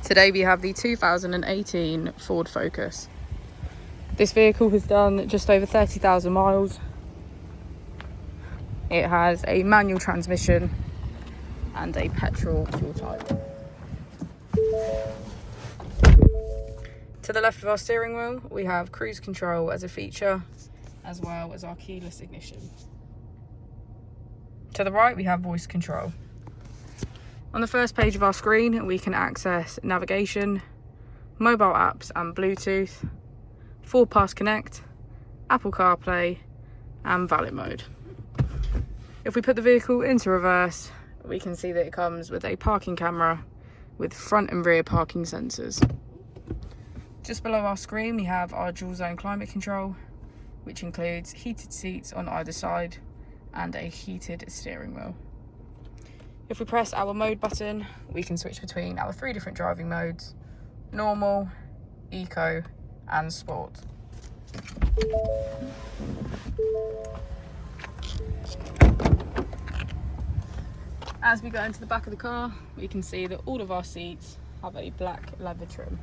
Today we have the 2018 Ford Focus. This vehicle has done just over 30,000 miles. It has a manual transmission and a petrol fuel type. To the left of our steering wheel, we have cruise control as a feature, as well as our keyless ignition. To the right, we have voice control. On the first page of our screen, we can access navigation, mobile apps and Bluetooth, 4Pass Connect, Apple CarPlay and Valet mode. If we put the vehicle into reverse, we can see that it comes with a parking camera with front and rear parking sensors. Just below our screen, we have our dual zone climate control, which includes heated seats on either side and a heated steering wheel. If we press our mode button, we can switch between our 3 different driving modes: normal, eco and sport. As we go into the back of the car, we can see that all of our seats have a black leather trim.